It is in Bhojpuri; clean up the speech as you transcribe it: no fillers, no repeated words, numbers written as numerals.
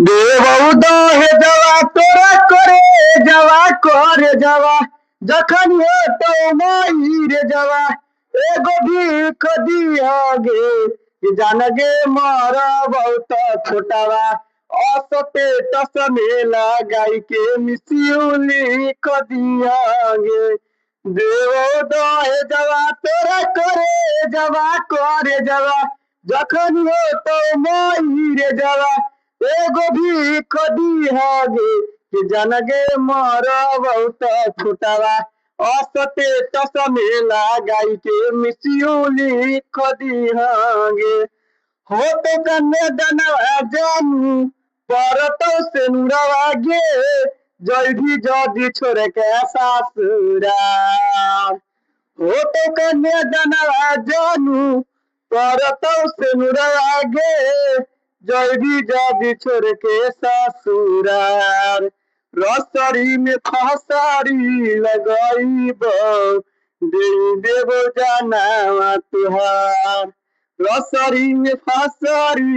हे जावा तोरा करे जावा जखन हो तो माही रे जावा एगो भीख दियागे कि जान गे मारा बहुत छोटावा असते तसमेला गाई के मिसियुली कदियागे हे जावा तोरा करे जावा जखन हो तो माही रे जावा एगो भीख दियागे कि जनगे मारा बहुत छोटावा असते तसमेला गाई के मिसियुली खदिहागे हो तो कन्या दनवा जानू परतो से नुरवा गे जल्दी जल्दी छोड़ के सासुरा हो तो कन्या दनवा जानू परतो से नुरवा गे जल्दी जल्दी छोड़ के ससुरार रसरी में फसारी लगाई दे देव जाना तुहार रसरी में फसारी